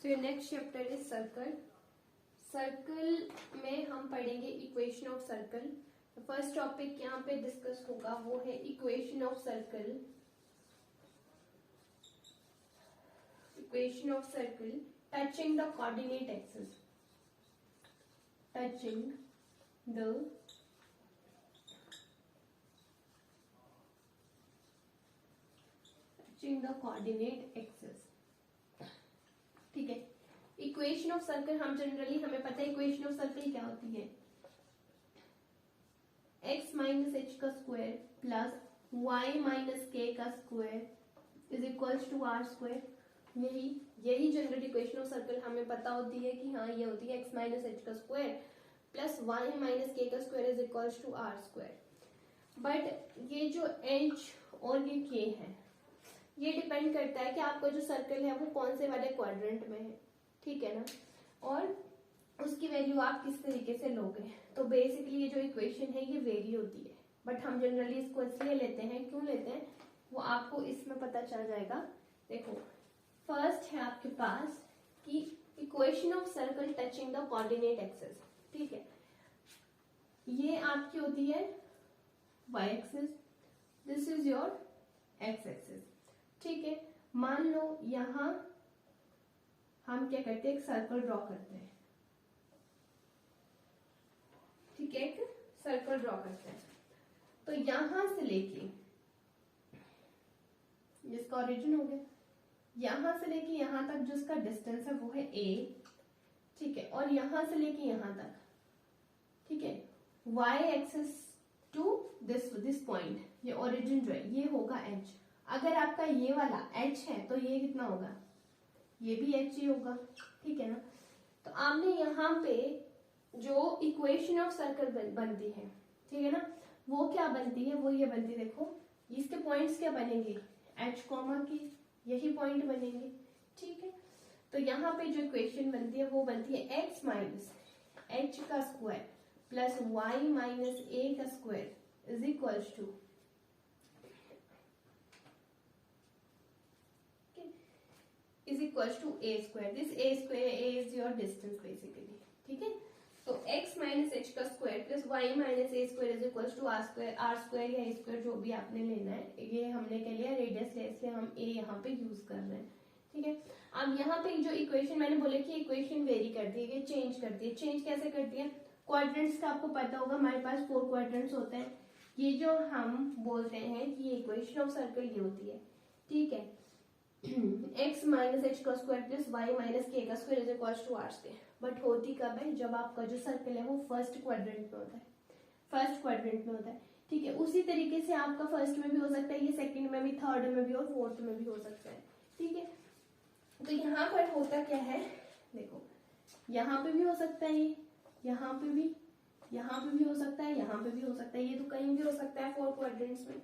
So your next chapter is circle. Circle में हम पढ़ेंगे equation of circle. First topic यहाँ पे डिस्कस होगा वो है equation of circle. Equation of circle touching the coordinate axis. Touching the coordinate axis. ठीक है. इक्वेशन ऑफ सर्कल हम जनरली हमें पता है इक्वेशन ऑफ सर्कल क्या होती है. x माइनस एच का स्क्वायर प्लस y माइनस के का square is equals to are square. यही जनरल इक्वेशन ऑफ सर्कल हमें पता होती है कि हाँ ये होती है x माइनस एच का स्क्वायर प्लस y माइनस के का square is equals to are square. But ये जो h और ये k है ये डिपेंड करता है कि आपका जो सर्कल है वो कौन से वाले क्वाड्रेंट में है. ठीक है ना. और उसकी वैल्यू आप किस तरीके से लोगे. तो बेसिकली ये जो इक्वेशन है ये वेरी होती है बट हम जनरली इसको इसलिए लेते हैं. क्यों लेते हैं वो आपको इसमें पता चल जाएगा. देखो फर्स्ट है आपके पास कि equation of circle touching the coordinate axis. ठीक है. ये आपकी होती है y axis. This is your x axis. ठीक है. मान लो यहां हम क्या करते हैं एक सर्कल ड्रॉ करते हैं. ठीक है. एक सर्कल ड्रॉ करते हैं. तो यहां से लेके जिसका ओरिजिन हो गया यहां से लेके यहां तक जो इसका डिस्टेंस है वो है a. ठीक है. और यहां से लेके यहां तक. ठीक है. y axis to this point ये ओरिजिन जो है ये होगा h. अगर आपका ये वाला h है तो ये कितना होगा ये भी h ही होगा. ठीक है ना. तो आपने यहाँ पे जो इक्वेशन ऑफ सर्कल बनती है ठीक है ना वो क्या बनती है वो ये बनती है. देखो इसके पॉइंट्स क्या बनेंगे h कॉमा की यही पॉइंट बनेंगे. ठीक है. तो यहाँ पे जो इक्वेशन बनती है वो बनती है x माइनस h का square plus y minus a का square is equals to is equals to a square. This a square a is your distance basically. ठीक है. तो x माइनस एच का square plus y minus A square is equals to are square. R square या A square जो भी आपने लेना है ये हमने कह लिया रेडियस है इसलिए हम a यहाँ पे यूज कर रहे हैं. ठीक है. अब यहाँ पे जो इक्वेशन मैंने बोले कि इक्वेशन वेरी करती है ये चेंज करती है. चेंज कैसे करती है. क्वाड्रेंट्स का आपको पता होगा हमारे पास 4 क्वाड्रेंट्स होते हैं. ये जो हम बोलते हैं कि ये इक्वेशन ऑफ सर्कल ये होती है. ठीक है. x माइनस एच का स्क्वायर प्लस y माइनस के का square is equal to are square. But होती कब है जब आपका जो सर्कल है वो फर्स्ट क्वाड्रेंट में होता है. फर्स्ट क्वाड्रेंट में होता है. ठीक है. उसी तरीके से आपका फर्स्ट में भी हो सकता है ये सेकंड में भी थर्ड में भी और फोर्थ में भी हो सकता है. ठीक है. तो यहाँ पर होता क्या है देखो यहाँ पे भी हो सकता है यहाँ पे भी हो सकता है यहाँ पे भी हो सकता है ये तो कहीं भी हो सकता है 4 क्वाड्रेंट्स में.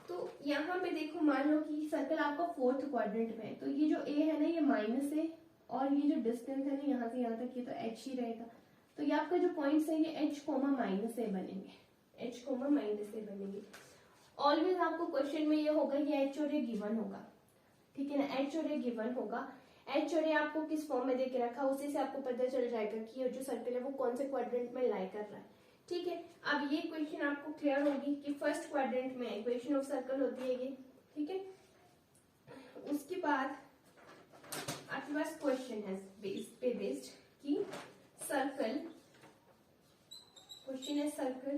तो यहाँ पे देखो मान लो कि सर्कल आपका 4th क्वाड्रेंट में है तो ये जो a है ना ये माइनस है और ये जो डिस्टेंस है ना यहाँ से यहाँ तक ये तो h ही रहेगा. तो ये आपका जो पॉइंट्स है ये h कोमा माइनस ए बनेंगे. h कोमा माइनस ए बनेंगे. ऑलवेज आपको क्वेश्चन में ये होगा ये h और ये गिवन होगा. ठीक है ना. h और ये गिवन होगा. h और ये आपको किस फॉर्म में देके रखा उसी से आपको पता चल जाएगा कि ये जो सर्कल है वो कौन से क्वाड्रेंट में लाई कर रहा है. ठीक है. अब ये इक्वेशन आपको क्लियर होगी कि फर्स्ट क्वाड्रेंट में इक्वेशन ऑफ सर्कल होती है ये. ठीक है. उसके बाद आपके पास क्वेश्चन है बेस्ड कि सर्कल क्वेश्चन है circle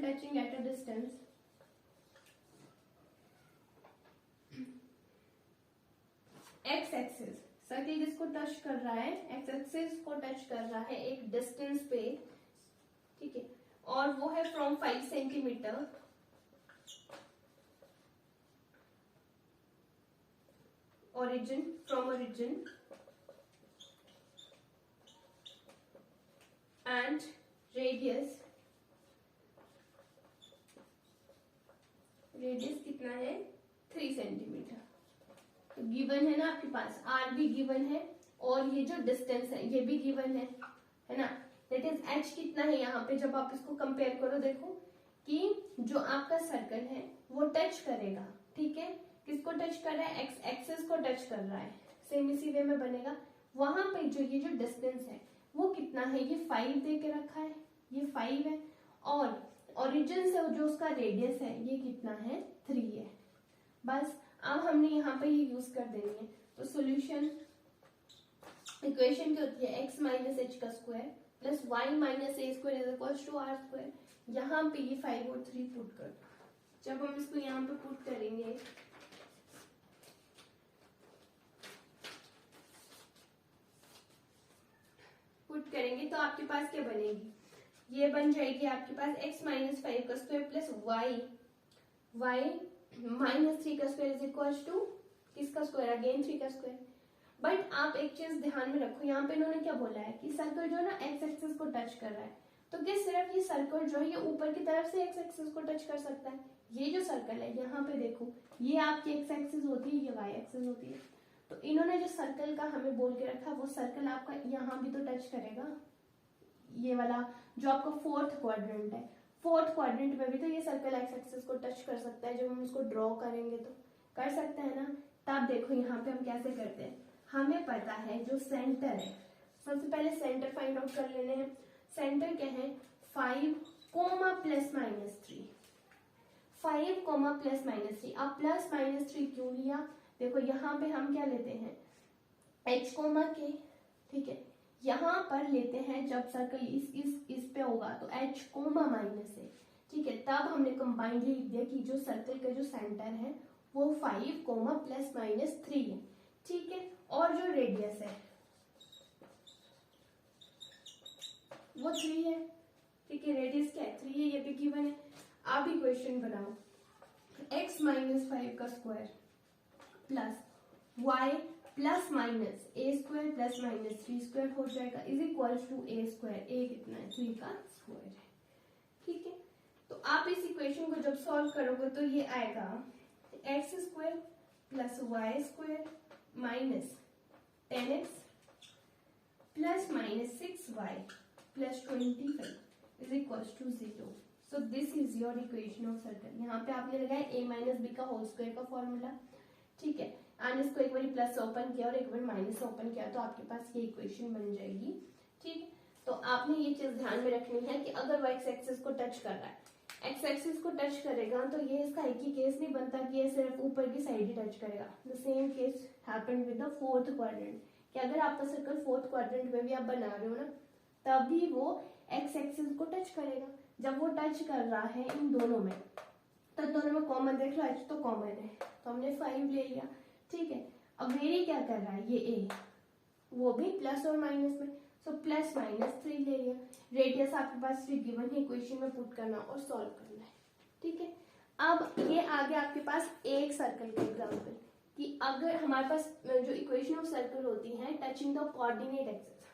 touching at a distance x axis. Circle किसको टच कर रहा है एक्स एक्सिस को टच कर रहा है एक डिस्टेंस पे. ठीक है. और वो है from 5 centimetre from origin and radius कितना है 3 सेंटीमीटर. तो गिवन है ना आपके पास आर भी गिवन है और ये जो डिस्टेंस है ये भी गिवन है ना. दैट इज एच कितना है यहाँ पे, जब आप इसको कंपेयर करो देखो कि जो आपका सर्कल है वो टच करेगा, ठीक है, किसको टच कर रहा है, एक्स एक्सिस को टच कर रहा है, सेम इसी वे में बनेगा। वहां पे जो ये जो डिस्टेंस है वो कितना है, ये 5 दे के रखा है, ये 5 है, और ओरिजिन से जो उसका रेडियस है ये कितना है, 3 है। बस अब हमने यहाँ पे ये यूज कर देनी है। तो सोल्यूशन इक्वेशन क्या होती है, x माइनस एच का square plus Y minus A square is equal to are square. यहाँ पे ये 5 और 3 पुट कर दो। जब हम इसको यहाँ पे पुट करेंगे तो आपके पास क्या बनेगी, ये बन जाएगी आपके पास x माइनस 5 का स्क्वायर प्लस वाई माइनस 3 का स्क्वायर इज इक्वल टू किसका स्क्वायर, अगेन 3 का स्क्वायर। बट आप एक चीज ध्यान में रखो, यहाँ पे इन्होंने क्या बोला है कि सर्कल जो है ना एक्स एक्सिस को टच कर रहा है, तो क्या सिर्फ ये सर्कल जो है ये ऊपर की तरफ से एक्स एक्सिस को टच कर सकता है। ये जो सर्कल है यहाँ पे देखो, ये आपकी एक्स एक्सिस होती है, ये वाई एक्सिस होती है। तो इन्होंने जो सर्कल का हमें बोल के रखा, वो सर्कल आपका यहाँ भी तो टच करेगा, ये वाला जो आपका फोर्थ क्वाड्रेंट है, फोर्थ क्वाड्रेंट में भी तो ये सर्कल एक्स एक्सिस को टच कर सकता है। जब हम इसको ड्रॉ करेंगे तो कर सकते हैं ना। तब देखो यहाँ पे हम कैसे करते हैं, हमें पता है जो सेंटर है, सबसे पहले सेंटर फाइंड आउट कर लेने हैं। सेंटर क्या है, 5 coma plus minus 3, 5 coma plus minus 3। अब प्लस माइनस 3 क्यों लिया, देखो यहाँ पे हम क्या लेते हैं, h कोमा के, ठीक है, यहाँ पर लेते हैं जब सर्कल इस पे होगा तो h कोमा माइनस है, ठीक है। तब हमने कंबाइंडली लिख दिया कि जो सर्कल का जो सेंटर है वो 5 कोमा प्लस माइनस 3 है, ठीक है। और जो रेडियस है वो 3 है, ठीक है, रेडियस क्या है, 3 है, ये भी गिवन है। आप इक्वेशन बनाओ, x माइनस 5 का square plus y plus minus ए स्क्वायर प्लस माइनस 3 स्क्वायर हो जाएगा is equal to A square, a कितना है, 3 का स्क्वायर है, ठीक है। तो आप इस इक्वेशन को जब सॉल्व करोगे तो ये आएगा X square plus Y square minus 10x plus minus 6y plus 25 is equal to 0। So this is your equation of circle. यहाँ पे आपने लगाया a माइनस बी का होल स्क्वायर का फॉर्मूला, ठीक है। एंड इसको एक बार प्लस ओपन किया और एक बार माइनस ओपन किया तो आपके पास ये इक्वेशन बन जाएगी, ठीक है। तो आपने ये चीज ध्यान में रखनी है कि अगर वो एक्स एक्सिस को टच कर रहा है, एक्स एक्सिस को टच करेगा तो ये इसका एक ही केस नहीं बनता कि ये सिर्फ ऊपर की साइड ही टच करेगा। The same case happened with the fourth quadrant, कि अगर आपका सर्कल फोर्थ क्वाड्रेंट में भी आप बना रहे हो ना, तभी वो एक्स एक्सिस को टच करेगा। जब वो टच कर रहा है इन दोनों में, तो दोनों में कॉमन देख लो, एच तो कॉमन है तो हमने 5 ले लिया, ठीक है। अब वेरी क्या कर रहा है, ये ए, वो भी प्लस और माइनस में, सो प्लस माइनस 3 ले लिया। रेडियस आपके पास गिवन है, इक्वेशन में पुट करना और सॉल्व करना है, ठीक है। अब ये आ गया आपके पास एक सर्कल का एग्जांपल, कि अगर हमारे पास जो इक्वेशन ऑफ सर्कल होती है टचिंग द कोऑर्डिनेट एक्सिस,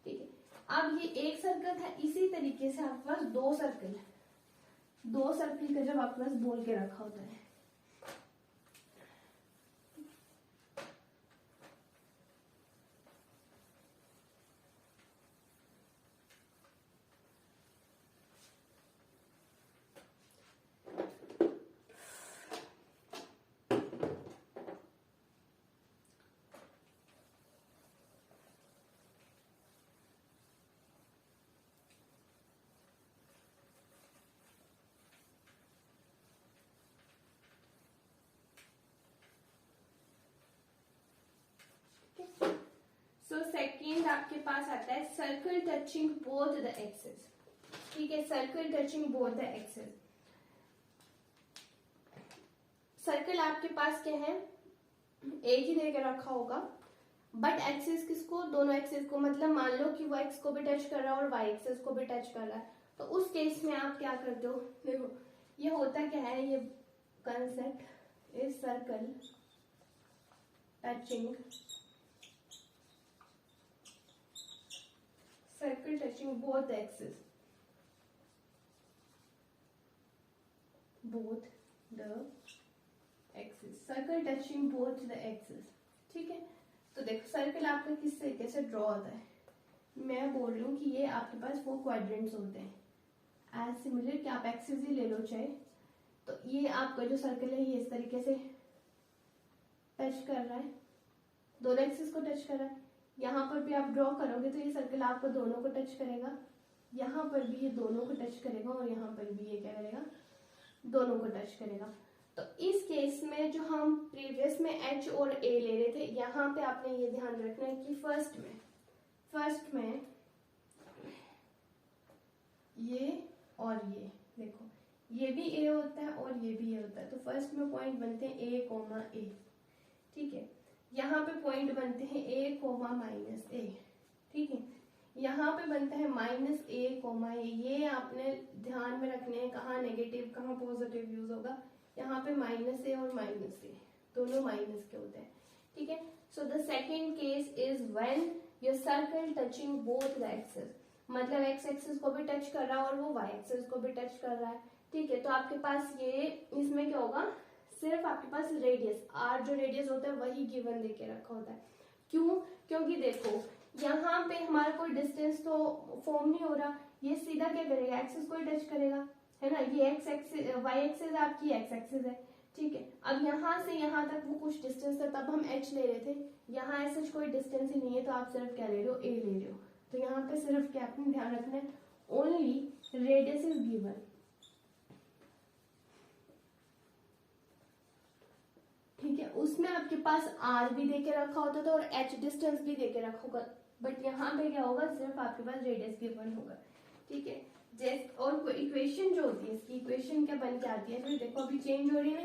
ठीक है। अब ये एक सर्कल था, इसी तरीके से आपके पास दो सर्कल है, दो सर्कल का जब आपके पास बोल के रखा होता है, सेकेंड आपके पास आता है circle touching both the axis, ठीक है। Circle touching both the axis, circle आपके पास क्या है, एक ही दे के रखा होगा, बट एक्सिस किसको, दोनों एक्सिस को, मतलब मान लो कि वो एक्स को भी टच कर रहा है और वाई एक्सिस को भी टच कर रहा है, तो उस केस में आप क्या करते हो, देखो ये होता क्या है, ये concept is circle touching, circle touching both axis, both the axis, circle touching both the axis, ठीक है। तो देखो सर्कल आपका किस तरीके से ड्रॉ होता है, मैं बोल रही हूँ कि ये आपके पास 4 क्वाड्रेंट्स होते हैं। एज सिमिलर कि आप एक्सिस ही ले लो चाहे, तो ये आपका जो सर्कल है ये इस तरीके से टच कर रहा है, दोनों एक्सिस को टच कर रहा है। यहाँ पर भी आप ड्रॉ करोगे तो ये सर्कल आपको दोनों को टच करेगा, यहाँ पर भी ये दोनों को टच करेगा और यहाँ पर भी ये क्या करेगा, दोनों को टच करेगा। तो इस केस में जो हम प्रीवियस में एच और ए ले रहे थे, यहाँ पे आपने ये ध्यान रखना है कि फर्स्ट में ये और ये देखो, ये भी ए होता है और ये भी ए होता है, तो फर्स्ट में पॉइंट बनते हैं ए कोमा ए, ठीक है। यहाँ पे पॉइंट बनते हैं ए कोमा माइनस ए, ठीक है। यहाँ पे बनता है माइनस ए कोमा ए। ये आपने ध्यान में रखने हैं कहाँ नेगेटिव कहाँ पॉजिटिव यूज होगा। यहाँ पे माइनस ए और माइनस ए दोनों माइनस के होते हैं, ठीक है। So the second case is when your circle touching both the axis, मतलब एक्स एक्सिस को भी टच कर रहा है और वो वाई एक्सिस को भी टच कर रहा है, ठीक है। तो आपके पास ये इसमें क्या होगा, सिर्फ आपके पास रेडियस आर जो रेडियस होता है वही गिवन देके रखा होता है। क्यों? क्योंकि देखो यहाँ पे हमारा कोई डिस्टेंस तो फॉर्म नहीं हो रहा, ये सीधा क्या करेगा, एक्सिस को ही टच करेगा, है ना। ये एक्स एक्सिस वाई एक्सिस आपकी एक्स एक्सिस है, ठीक है। अब यहाँ से यहाँ तक वो कुछ डिस्टेंस था, तब हम एच ले रहे थे, यहाँ ऐसा कोई डिस्टेंस ही नहीं है, तो आप सिर्फ क्या ले रहे हो, ए ले रहे हो। तो यहाँ पे सिर्फ क्या आपने ध्यान रखना है, ओनली रेडियस इज गिवन, ठीक है। उसमें आपके पास आर भी देके रखा होता था और एच डिस्टेंस भी देके रखा होगा, बट यहाँ पे क्या होगा, सिर्फ आपके पास रेडियस गिवन होगा, ठीक है। जैसे और इक्वेशन जो होती है, इसकी इक्वेशन क्या बन के आती है, फिर देखो अभी चेंज हो रही है ना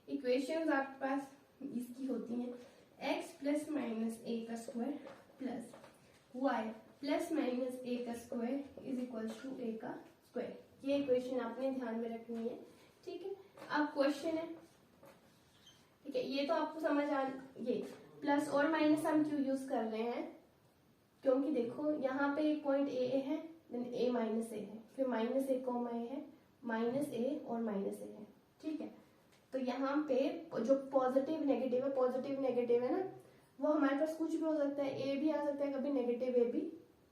इक्वेशन आपके पास इसकी होती है एक्स प्लस माइनस ए का square plus y plus minus a का square is equal to a का स्क्वायर। ये इक्वेशन आपने ध्यान में रखनी है, ठीक है। अब क्वेश्चन है, ठीक है, ये तो आपको समझ आ, ये प्लस और माइनस हम क्यों यूज कर रहे हैं, क्योंकि देखो यहाँ पे एक पॉइंट ए है, देन ए माइनस ए है, फिर माइनस ए कोमा ए है, माइनस ए और माइनस ए है, ठीक है। तो यहाँ पे जो पॉजिटिव नेगेटिव है ना, वो हमारे पास कुछ भी हो सकता है, ए भी आ सकता है कभी, नेगेटिव ए भी।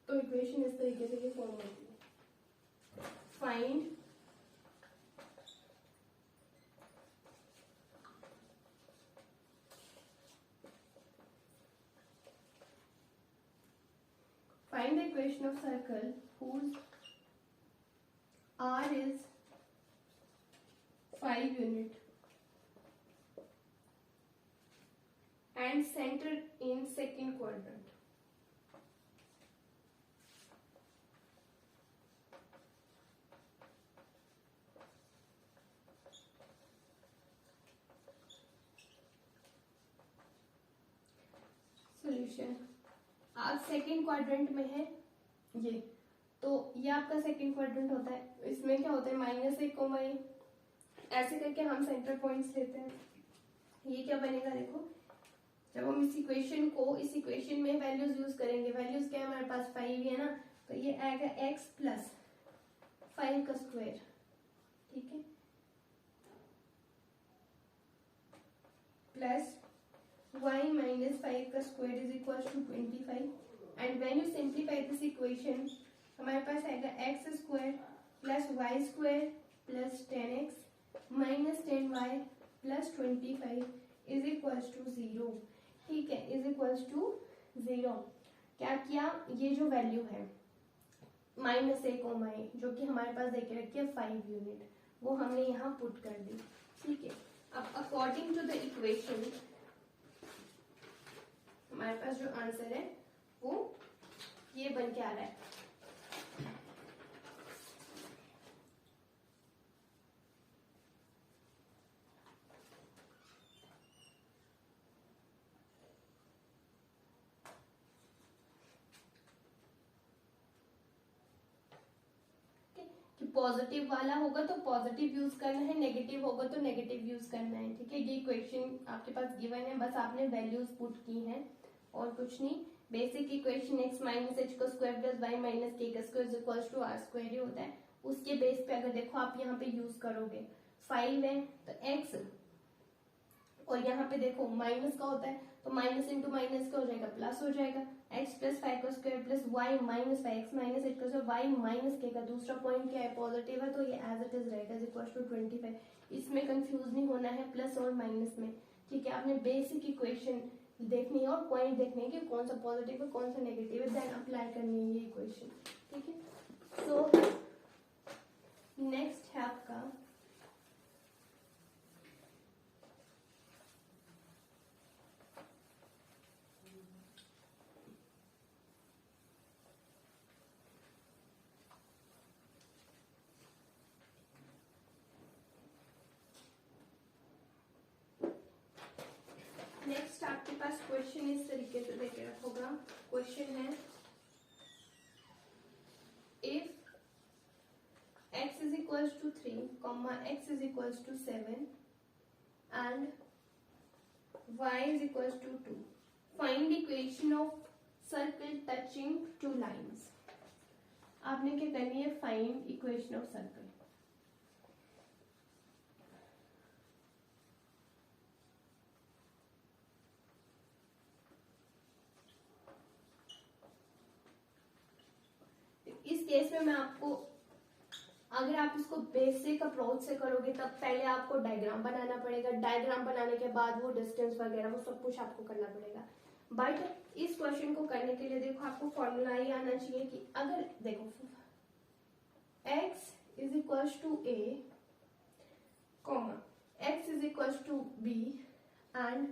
तो इक्वेशन इस तरीके से ये फॉर्म होती है, find find the equation of circle whose r is 5 unit and centered in second quadrant. Solution, आप सेकेंड क्वाड्रेंट में है ये, तो ये आपका सेकेंड क्वाड्रेंट होता है। इसमें क्या होता है, माइनस ए कोमा ए, ऐसे करके हम सेंटर पॉइंट्स लेते हैं। ये क्या बनेगा, देखो जब हम इस इक्वेशन में वैल्यूज यूज करेंगे, वैल्यूज क्या है हमारे पास 5 है ना, तो ये आएगा x प्लस 5 का स्क्वायर, ठीक है, प्लस y minus 5 का square is equal to 25, and when you simplify this equation हमारे पास आएगा x square plus y square plus 10x minus 10y plus 25 is equal to 0, ठीक है, इज इक्वल टू 0। क्या किया, ये जो वैल्यू है माइनस ए कोमा ए जो कि हमारे पास देके रखी है 5 यूनिट, वो हमने यहाँ पुट कर दी, ठीक है। अब अकॉर्डिंग टू द इक्वेशन हमारे पास जो आंसर है वो ये बन के आ रहा है। कि पॉजिटिव वाला होगा तो पॉजिटिव यूज करना है, नेगेटिव होगा तो नेगेटिव यूज करना है, ठीक है। ये इक्वेशन आपके पास गिवन है, बस आपने वैल्यूज पुट की हैं और कुछ नहीं। Basic equation x minus H का स्क्वायर प्लस वाई माइनस के का square is equal to are square ही होता है। उसके बेस पे अगर देखो आप यहाँ पे यूज करोगे 5 है तो x और यहाँ पे देखो माइनस का होता है तो माइनस इंटू माइनस का हो जाएगा प्लस हो जाएगा, एक्स प्लस 5 का square plus Y minus 5 X minus 8 का स्क्वायर वाई माइनस के का दूसरा पॉइंट क्या है पॉजिटिव है तो ये एज इट इज रहेगा इज इक्वल टू 25। इसमें कंफ्यूज नहीं होना है प्लस और माइनस में, ठीक है। आपने बेसिक इक्वेशन देखनी है और पॉइंट देखने हैं कि कौन सा पॉजिटिव है कौन सा नेगेटिव है, देन अप्लाई करनी है ये इक्वेशन, ठीक है। सो नेक्स्ट है आपका नेक्स्ट आपके पास क्वेश्चन इस तरीके से देके रखोगा। क्वेश्चन है if x is equals to 3, x is equals to 7 and y is equals to 2, find the equation of circle touching two lines। आपने क्या करनी है, फाइंड इक्वेशन ऑफ सर्कल। इस केस में मैं आपको, अगर आप इसको बेसिक अप्रोच से करोगे तब पहले आपको डायग्राम बनाना पड़ेगा, डायग्राम बनाने के बाद वो डिस्टेंस वगैरह वो सब कुछ आपको करना पड़ेगा। बट इस क्वेश्चन को करने के लिए देखो आपको फॉर्मूला ही आना चाहिए कि अगर देखो x is equals to a, x is equals to b and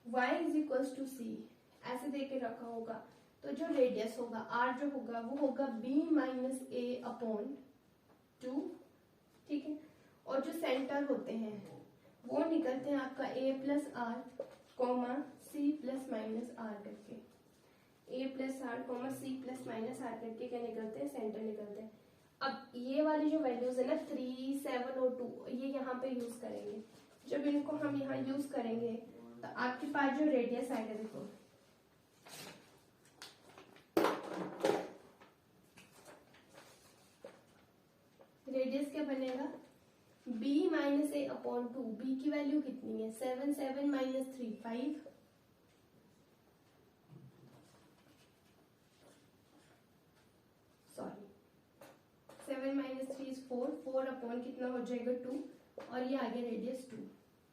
y is equals to c, ऐसे दे के रखा होगा तो जो रेडियस होगा r जो होगा वो होगा b माइनस a अपॉन 2, ठीक है। और जो सेंटर होते हैं वो निकलते हैं आपका a plus R comma C plus minus R करके, a plus R comma C plus minus R करके क्या निकलते हैं, सेंटर निकलते हैं। अब ये वाली जो वैल्यूज है ना 3, 7 और 2 ये यहाँ पे यूज करेंगे। जब इनको हम यहाँ यूज करेंगे तो आपके पास जो रेडियस आएगा देखो रेडियस क्या बनेगा b माइनस ए अपॉन 2, b की वैल्यू कितनी है 7, 7 minus 3 5, sorry 7 minus 3 is 4, 4 upon कितना हो जाएगा 2 और ये आ गया रेडियस 2,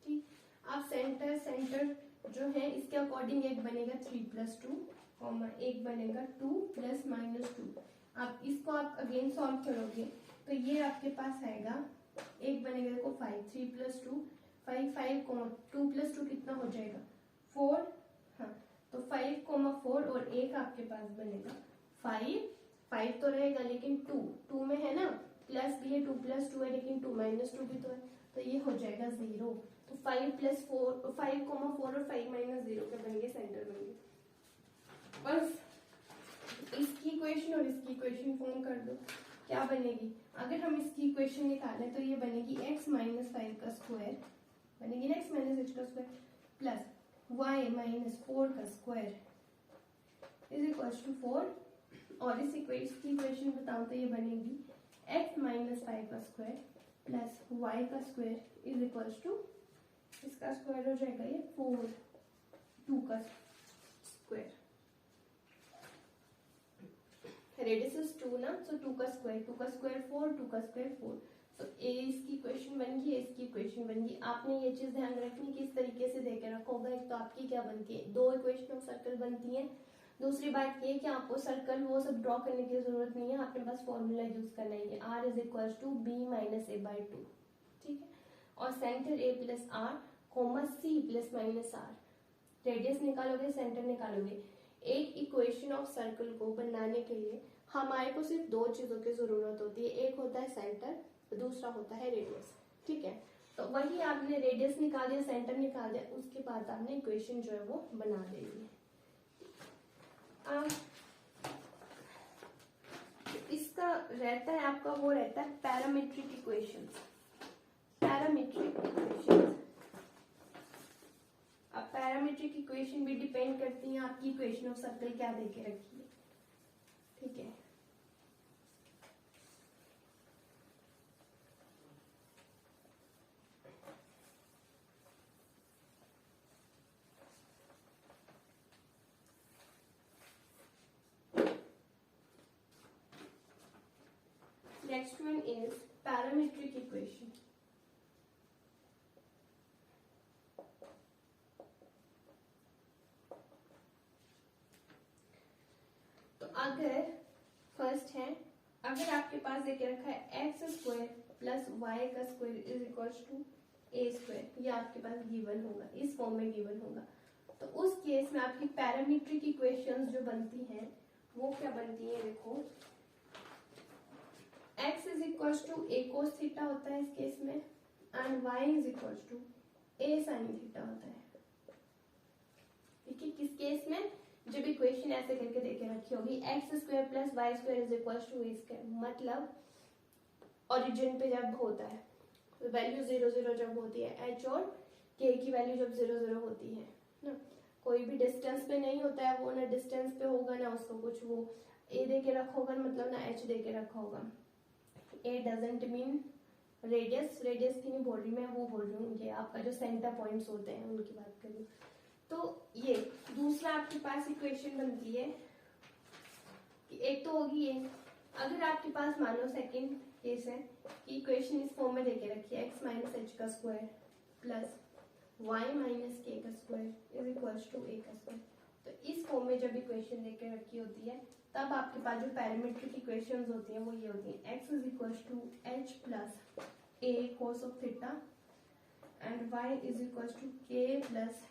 ठीक। अब सेंटर जो है इसके अकॉर्डिंग एक बनेगा 3 प्लस 2 कॉमा एक बनेगा 2 प्लस माइनस 2। आप इसको आप अगेन सॉल्व करोगे तो ये आपके पास आएगा, एक बनेगा देखो 5, 3 प्लस 2 5, 5 कोमा 2 प्लस 2 कितना हो जाएगा 4, हाँ तो 5 कोमा 4 और एक आपके पास बनेगा 5, 5 तो रहेगा लेकिन 2 में है ना प्लस भी है 2 प्लस 2 है लेकिन 2 माइनस 2 भी तो है तो ये हो जाएगा 0। तो 5 प्लस 4 5 कोमा 4 और 5 माइनस 0 के बनेंगे सेंटर बनेंगे। बस इसकी इक्वेशन और इसकी इक्वेशन फॉर्म कर दो, क्या बनेगी, अगर हम इसकी इक्वेशन निकालें तो ये बनेगी x माइनस 5 का स्क्वायर बनेगी ना x माइनस h का स्क्वायर प्लस y माइनस 4 का स्क्वायर इज इक्वल टू 4, और इस की इक्वेशन बताऊं तो ये बनेगी x माइनस 5 का स्क्वायर प्लस y का स्क्वायर इज इक्वल टू इसका स्क्वायर हो जाएगा ये 4, 2 का स्क्वायर, रेडियस इज 2 ना, सो 2 का स्क्वायर 4, 2 का स्क्वायर 4। सो ए इसकी इक्वेशन बन गई, इसकी इक्वेशन बन गई। आपने ये चीज ध्यान रखनी कि इस तरीके से देके रखा होगा। एक तो आपकी क्या बनती है, दो इक्वेशन ऑफ सर्कल बनती है। दूसरी बात ये कि आपको सर्कल वो सब ड्रॉ करने की जरूरत नहीं है, आपने बस फॉर्मूला यूज करना है R is equal to B minus A by 2, ठीक है। और centre A plus R comma C plus minus R, radius निकालोगे सेंटर निकालोगे। एक इक्वेशन ऑफ सर्कल को बनाने के लिए हमारे को सिर्फ दो चीजों की जरूरत होती है, एक होता है सेंटर, दूसरा होता है रेडियस, ठीक है। तो वही आपने रेडियस निकाल दिया, सेंटर निकाल दिया, उसके बाद आपने इक्वेशन जो है वो बना देनी है। इसका रहता है आपका वो रहता है पैरामीट्रिक इक्वेशंस, पैरामीट्रिक इक्वेशंस। अब पैरामीट्रिक इक्वेशन भी डिपेंड करती है आपकी इक्वेशन ऑफ सर्कल क्या देके रखी है, ठीक है। Next one is parametric equation. तो अगर फर्स्ट है, अगर आपके पास देखे रखा है एक्स स्क्वायर प्लस वाई का square is equal to A square, ये आपके पास गिवन होगा, इस फॉर्म में गिवन होगा। तो उस केस में आपकी पैरामीट्रिक इक्वेशंस जो बनती हैं वो क्या बनती है, देखो x is equal to A cos theta होता है इस केस में, and y is equal to A sine theta होता है। ठीक है, किस केस में, जब इक्वेशन ऐसे करके देके रखी होगी X square plus Y square is equal to A square, मतलब ओरिजिन पे जब होता है वैल्यू 0 0 जब होती है, एच और के की वैल्यू जब 0 0 होती है ना, कोई भी डिस्टेंस पे नहीं होता है, वो ना डिस्टेंस पे होगा ना उसको कुछ वो ए दे के रखा होगा, मतलब ना एच दे के रखा होगा। ए डजेंट मीन रेडियस, रेडियस की नहीं बोल रही मैं, वो बोल रही हूँ ये आपका जो सेंटर पॉइंट्स होते हैं उनकी बात कर रही हूँ। तो ये दूसरा आपके पास इक्वेशन बनती है कि एक तो होगी ये, अगर आपके पास मान लो सेकेंड केस है कि इक्वेशन इस फॉर्म में देके रखी है एक्स माइनस एच का स्क्वायर प्लस वाई माइनस के का square is equal to a का स्क्वायर। तो इस फॉर्म में जब इक्वेशन देके रखी होती है तब आपके पास जो पैरामीट्रिक इक्वेशंस होती हैं वो ये होती हैं, x is equal to H plus A cos of theta and y is equal to के plus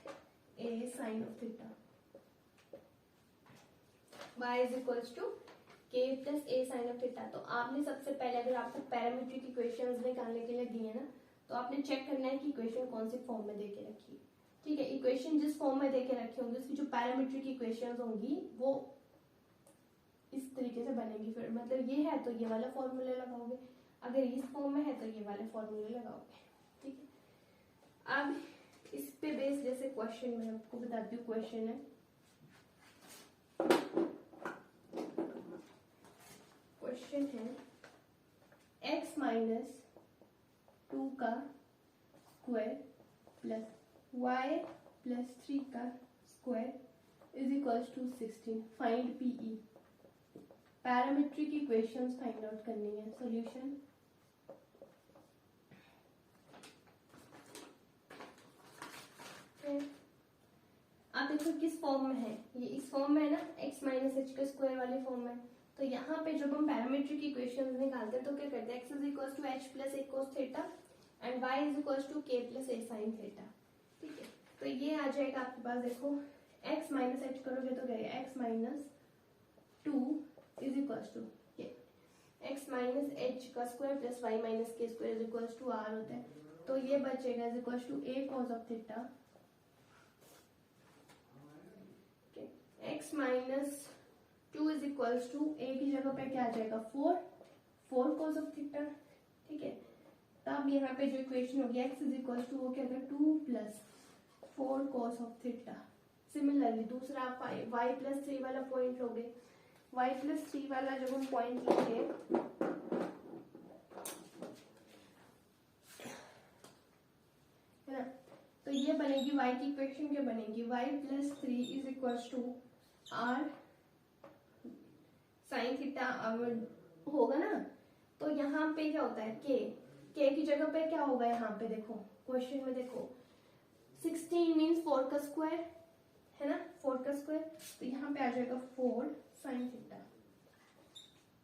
A sine of theta, y is equal to के plus A sine of theta. तो आपने सबसे पहले अगर आपको पैरामीट्रिक इक्वेशंस निकालने के लिए दिए ना, तो आपने चेक करना है कि इक्वेशन कौन सी फॉर्म में देके रखी है। ठीक है, इक्वेशन जिस फॉर्म में देके रखी होंगी उसकी जो पैरामीट्रिक इक्वेशंस होंगी वो इस तरीके से बनेगी। फिर मतलब ये है तो ये वाला फॉर्मूला लगाओगे, अगर इस फॉर्म में है तो ये वाले फॉर्मूले लगाओगे। ठीक है, अब इस पे बेस जैसे क्वेश्चन में आपको बताती हूँ, क्वेश्चन है x माइनस 2 का स्क्वायर प्लस y प्लस 3 का square is equal to 16, find PE. Parametric equations find out करनी है। सॉल्यूशन, आप देखो किस फॉर्म में है, ये इस फॉर्म में है ना, x माइनस एच का स्क्वायर वाले फॉर्म में। तो यहाँ पे जब हम पैरामीट्रिक इक्वेशंस निकालते हैं तो क्या करते हैं, x is equal to H plus A cos theta and y is equal to के प्लस ए साइन थीटा। ठीक है, तो ये आ जाएगा आपके पास, देखो x माइनस एच करोगे तो क्या है, x minus 2 is equal to x minus H का square plus y minus k square is equal to r होता है। तो ये बचेगा is equal to a cos of theta, x minus 2 is equal to a की जगह पे क्या आ जाएगा 4 cos ऑफ थीटा। ठीक है, तब यहाँ पे जो इक्वेशन होगी x इज इक्वल टू वो क्या होगा 2 plus 4 cos of theta. Similarly दूसरा आप y प्लस 3 वाला पॉइंट लोगे, y प्लस 3 वाला जब हम पॉइंट लेंगे है ना, तो ये बनेगी y की इक्वेशन क्या बनेगी, y plus 3 is equal to r sine theta होगा ना। तो यहाँ पे क्या होता है k की जगह पे क्या होगा, यहाँ पे देखो क्वेश्चन में देखो 16 मीन्स 4 का स्क्वायर है ना, 4 का स्क्वायर, तो यहाँ पे आ जाएगा 4 साइन थीटा।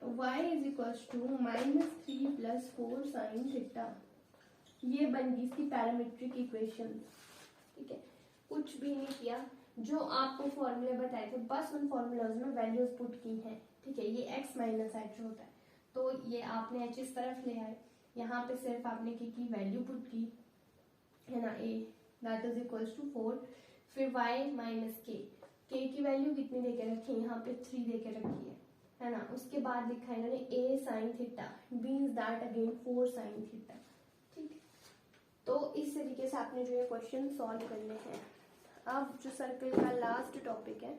तो y is equal to minus 3 plus 4 sine theta, ये बन गई इसकी पैरामीट्रिक इक्वेशन। ठीक है, कुछ भी नहीं किया, जो आपको फॉर्मूले बताए थे बस उन फॉर्मूलाज में वैल्यूज पुट की हैं। ठीक है, ये x माइनस एच होता है, तो ये आपने एच इस तरफ ले आए, यहाँ पे सिर्फ आपने की वैल्यू पुट की है ना, a that is equals to 4, फिर y माइनस k की वैल्यू कितनी देके रखी है, यहाँ पे 3 देके रखी है ना, उसके बाद लिखा है इन्होंने a sine theta means that again 4 sine theta. ठीक है, तो इस तरीके से आपने जो ये क्वेश्चन सॉल्व करने हैं। अब जो सर्कल का लास्ट टॉपिक है